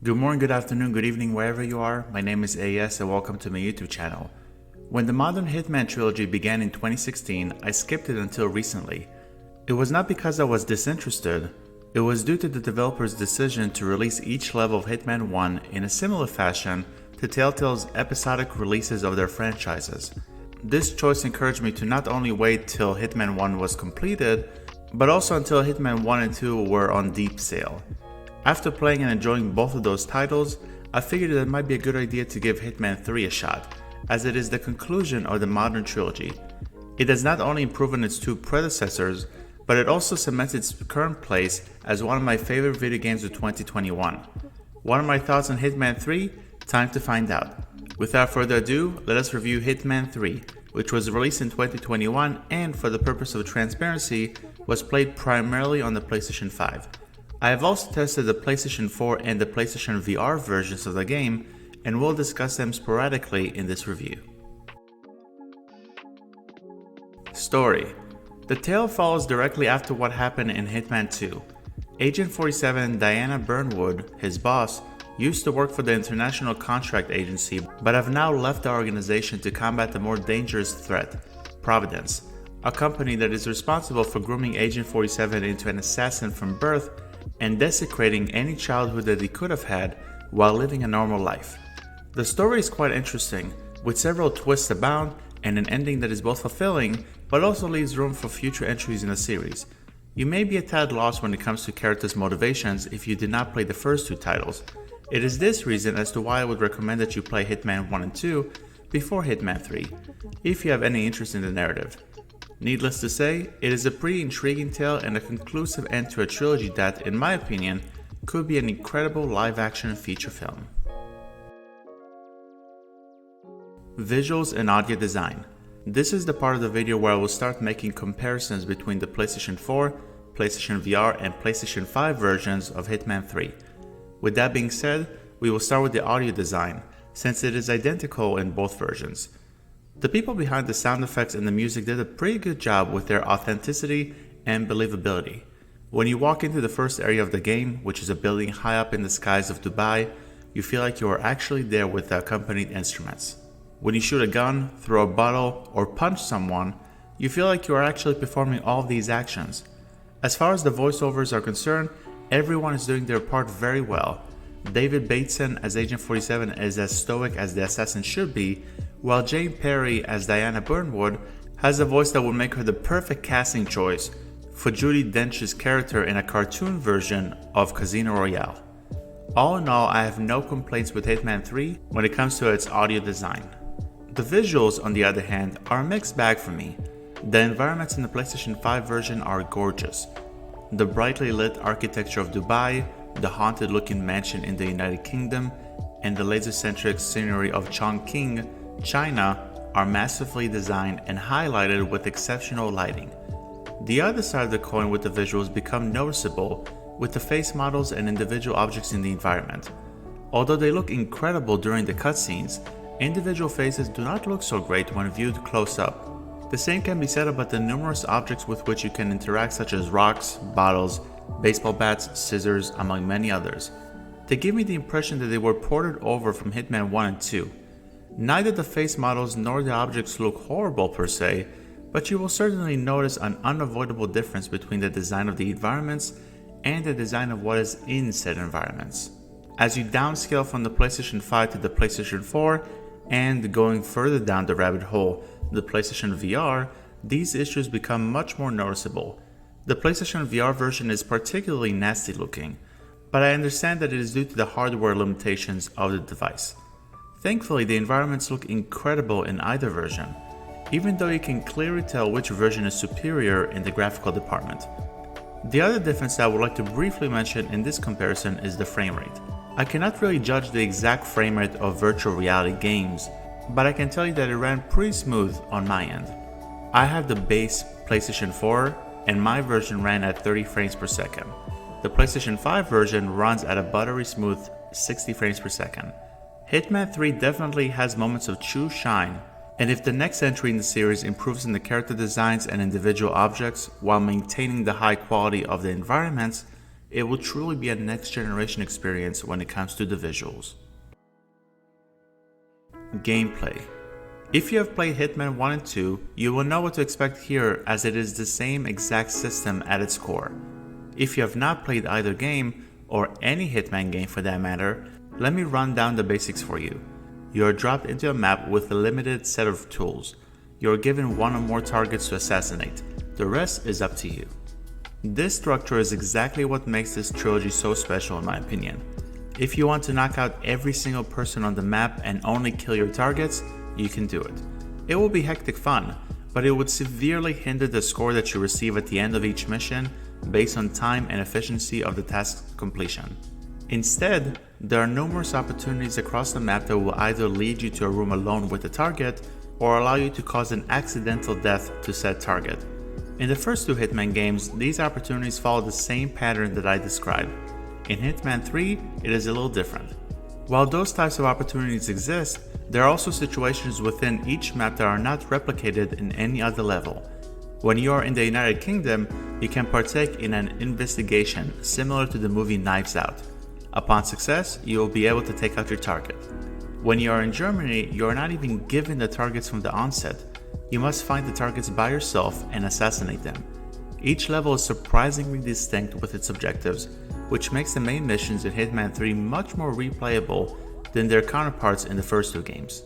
Good morning, good afternoon, good evening, wherever you are. My name is AS and welcome to my YouTube channel. When the modern Hitman trilogy began in 2016, I skipped it until recently. It was not because I was disinterested, it was due to the developer's decision to release each level of Hitman 1 in a similar fashion to Telltale's episodic releases of their franchises. This choice encouraged me to not only wait till Hitman 1 was completed, but also until Hitman 1 and 2 were on deep sale. After playing and enjoying both of those titles, I figured that it might be a good idea to give Hitman 3 a shot, as it is the conclusion of the modern trilogy. It has not only improved on its two predecessors, but it also cements its current place as one of my favorite video games of 2021. What are my thoughts on Hitman 3? Time to find out. Without further ado, let us review Hitman 3, which was released in 2021 and, for the purpose of transparency, was played primarily on the PlayStation 5. I have also tested the PlayStation 4 and the PlayStation VR versions of the game, and will discuss them sporadically in this review. Story. The tale follows directly after what happened in Hitman 2. Agent 47 Diana Burnwood, his boss, used to work for the International Contract Agency but have now left the organization to combat the more dangerous threat, Providence, a company that is responsible for grooming Agent 47 into an assassin from birth and desecrating any childhood that he could have had while living a normal life. The story is quite interesting, with several twists abound and an ending that is both fulfilling but also leaves room for future entries in the series. You may be a tad lost when it comes to characters' motivations if you did not play the first two titles. It is this reason as to why I would recommend that you play Hitman 1 and 2 before Hitman 3, if you have any interest in the narrative. Needless to say, it is a pretty intriguing tale and a conclusive end to a trilogy that, in my opinion, could be an incredible live-action feature film. Visuals and audio design. This is the part of the video where I will start making comparisons between the PlayStation 4, PlayStation VR, and PlayStation 5 versions of Hitman 3. With that being said, we will start with the audio design, since it is identical in both versions. The people behind the sound effects and the music did a pretty good job with their authenticity and believability. When you walk into the first area of the game, which is a building high up in the skies of Dubai, you feel like you are actually there with the accompanied instruments. When you shoot a gun, throw a bottle, or punch someone, you feel like you are actually performing all of these actions. As far as the voiceovers are concerned, everyone is doing their part very well. David Bateson as Agent 47 is as stoic as the assassin should be, while Jane Perry as Diana Burnwood has a voice that would make her the perfect casting choice for Judi Dench's character in a cartoon version of Casino Royale. All in all, I have no complaints with Hitman 3 when it comes to its audio design. The visuals, on the other hand, are a mixed bag for me. The environments in the PlayStation 5 version are gorgeous. The brightly lit architecture of Dubai, the haunted looking mansion in the United Kingdom, and the laser-centric scenery of Chongqing, China are massively designed and highlighted with exceptional lighting. The other side of the coin with the visuals become noticeable with the face models and individual objects in the environment. Although they look incredible during the cutscenes, individual faces do not look so great when viewed close up. The same can be said about the numerous objects with which you can interact, such as rocks, bottles, baseball bats, scissors, among many others. They give me the impression that they were ported over from Hitman 1 and 2. Neither the face models nor the objects look horrible per se, but you will certainly notice an unavoidable difference between the design of the environments and the design of what is in said environments. As you downscale from the PlayStation 5 to the PlayStation 4, and going further down the rabbit hole, the PlayStation VR, these issues become much more noticeable. The PlayStation VR version is particularly nasty looking, but I understand that it is due to the hardware limitations of the device. Thankfully, the environments look incredible in either version, even though you can clearly tell which version is superior in the graphical department. The other difference that I would like to briefly mention in this comparison is the frame rate. I cannot really judge the exact frame rate of virtual reality games, but I can tell you that it ran pretty smooth on my end. I have the base PlayStation 4 and my version ran at 30 frames per second. The PlayStation 5 version runs at a buttery smooth 60 frames per second. Hitman 3 definitely has moments of true shine, and if the next entry in the series improves in the character designs and individual objects while maintaining the high quality of the environments, It will truly be a next generation experience when it comes to the visuals. Gameplay. If you have played Hitman 1 and 2, you will know what to expect here, as it is the same exact system at its core. If you have not played either game, or any Hitman game for that matter, let me run down the basics for you. You are dropped into a map with a limited set of tools. You are given one or more targets to assassinate. The rest is up to you. This structure is exactly what makes this trilogy so special in my opinion. If you want to knock out every single person on the map and only kill your targets, you can do it. It will be hectic fun, but it would severely hinder the score that you receive at the end of each mission based on time and efficiency of the task's completion. Instead, there are numerous opportunities across the map that will either lead you to a room alone with the target or allow you to cause an accidental death to said target. In the first two Hitman games, these opportunities follow the same pattern that I described. In Hitman 3, it is a little different. While those types of opportunities exist, there are also situations within each map that are not replicated in any other level. When you are in the United Kingdom, you can partake in an investigation similar to the movie Knives Out. Upon success, you will be able to take out your target. When you are in Germany, you are not even given the targets from the onset. You must find the targets by yourself and assassinate them. Each level is surprisingly distinct with its objectives, which makes the main missions in Hitman 3 much more replayable than their counterparts in the first two games.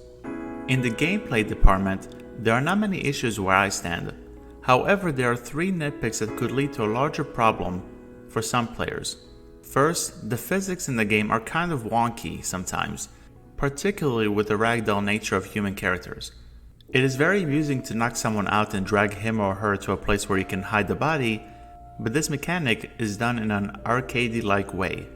In the gameplay department, there are not many issues where I stand. However, there are three nitpicks that could lead to a larger problem for some players. First, the physics in the game are kind of wonky sometimes, particularly with the ragdoll nature of human characters. It is very amusing to knock someone out and drag him or her to a place where you can hide the body, but this mechanic is done in an arcade-like way.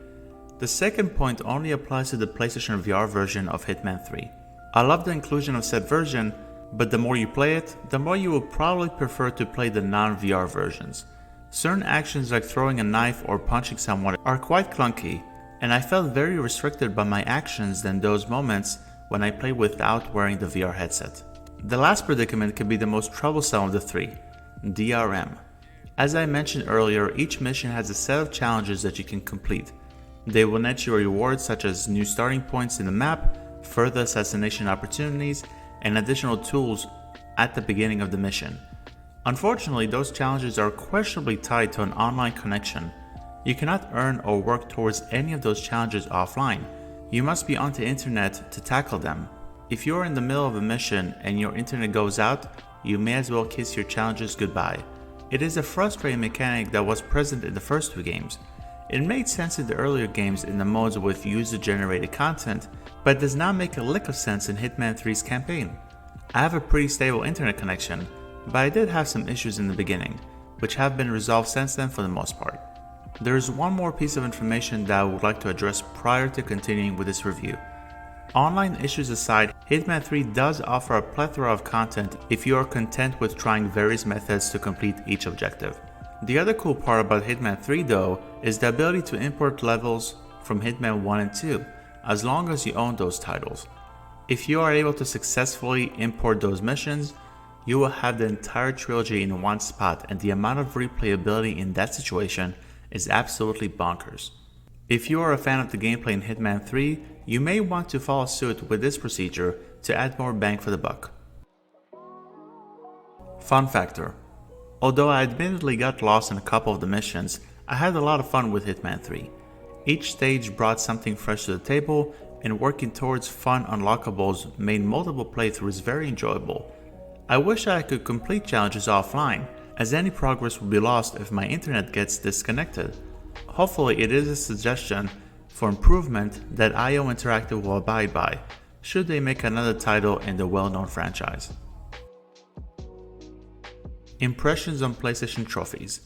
The second point only applies to the PlayStation VR version of Hitman 3. I love the inclusion of said version, but the more you play it, the more you will probably prefer to play the non-VR versions. Certain actions like throwing a knife or punching someone are quite clunky, and I felt very restricted by my actions than those moments when I play without wearing the VR headset. The last predicament can be the most troublesome of the three, DRM. As I mentioned earlier, each mission has a set of challenges that you can complete. They will net you rewards such as new starting points in the map, further assassination opportunities, and additional tools at the beginning of the mission. Unfortunately, those challenges are questionably tied to an online connection. You cannot earn or work towards any of those challenges offline. You must be on the internet to tackle them. If you are in the middle of a mission and your internet goes out, you may as well kiss your challenges goodbye. It is a frustrating mechanic that was present in the first two games. It made sense in the earlier games in the modes with user-generated content, but does not make a lick of sense in Hitman 3's campaign. I have a pretty stable internet connection, but I did have some issues in the beginning, which have been resolved since then for the most part. There is one more piece of information that I would like to address prior to continuing with this review. Online issues aside, Hitman 3 does offer a plethora of content if you are content with trying various methods to complete each objective. The other cool part about Hitman 3 though is the ability to import levels from Hitman 1 and 2, as long as you own those titles. If you are able to successfully import those missions, you will have the entire trilogy in one spot, and the amount of replayability in that situation is absolutely bonkers. If you are a fan of the gameplay in Hitman 3, you may want to follow suit with this procedure to add more bang for the buck. Fun factor. Although I admittedly got lost in a couple of the missions, I had a lot of fun with Hitman 3. Each stage brought something fresh to the table, and working towards fun unlockables made multiple playthroughs very enjoyable. I wish I could complete challenges offline, as any progress would be lost if my internet gets disconnected. Hopefully it is a suggestion for improvement that IO Interactive will abide by, should they make another title in the well-known franchise. Impressions on PlayStation trophies.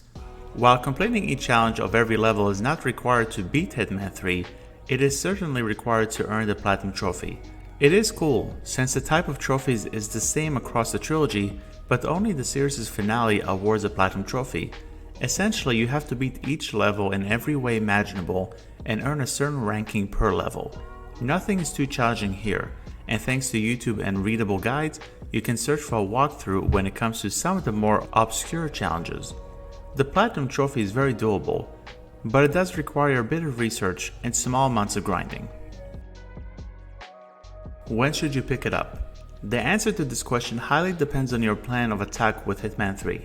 While completing each challenge of every level is not required to beat Hitman 3, it is certainly required to earn the Platinum Trophy. It is cool, since the type of trophies is the same across the trilogy, but only the series' finale awards a Platinum Trophy. Essentially, you have to beat each level in every way imaginable and earn a certain ranking per level. Nothing is too challenging here, and thanks to YouTube and readable guides, you can search for a walkthrough when it comes to some of the more obscure challenges. The Platinum Trophy is very doable. but it does require a bit of research and small amounts of grinding. When should you pick it up? The answer to this question highly depends on your plan of attack with Hitman 3.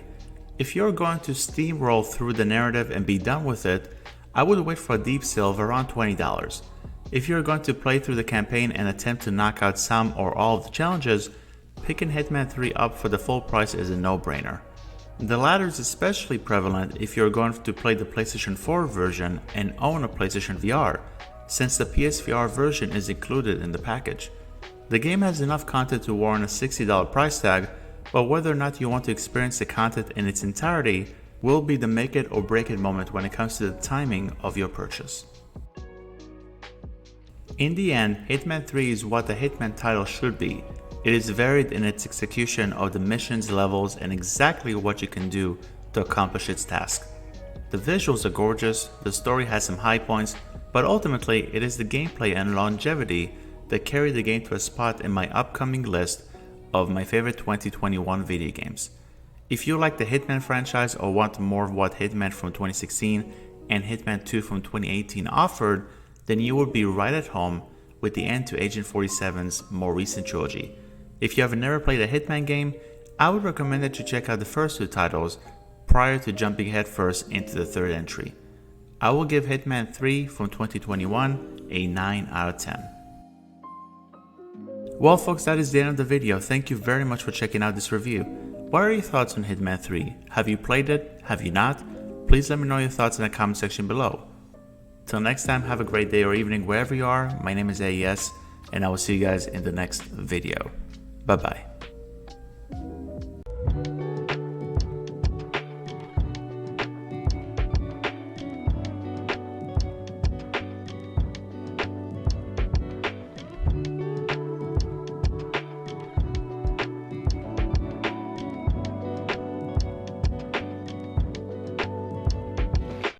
If you're going to steamroll through the narrative and be done with it, I would wait for a deep sale of around $20. If you're going to play through the campaign and attempt to knock out some or all of the challenges, picking Hitman 3 up for the full price is a no-brainer. The latter is especially prevalent if you're going to play the PlayStation 4 version and own a PlayStation VR, since the PSVR version is included in the package. The game has enough content to warrant a $60 price tag, but whether or not you want to experience the content in its entirety will be the make it or break it moment when it comes to the timing of your purchase. In the end, Hitman 3 is what the Hitman title should be. It is varied in its execution of the missions, levels, and exactly what you can do to accomplish its task. The visuals are gorgeous, the story has some high points, but ultimately it is the gameplay and longevity that carry the game to a spot in my upcoming list of my favorite 2021 video games. If you like the Hitman franchise or want more of what Hitman from 2016 and Hitman 2 from 2018 offered, then you will be right at home with the end to Agent 47's more recent trilogy. If you have never played a Hitman game, I would recommend that you check out the first two titles prior to jumping headfirst into the third entry. I will give Hitman 3 from 2021 a 9 out of 10. Well folks, that is the end of the video. Thank you very much for checking out this review. What are your thoughts on Hitman 3? Have you played it? Have you not? Please let me know your thoughts in the comment section below. Till next time, have a great day or evening wherever you are. My name is AES, and I will see you guys in the next video. Bye bye.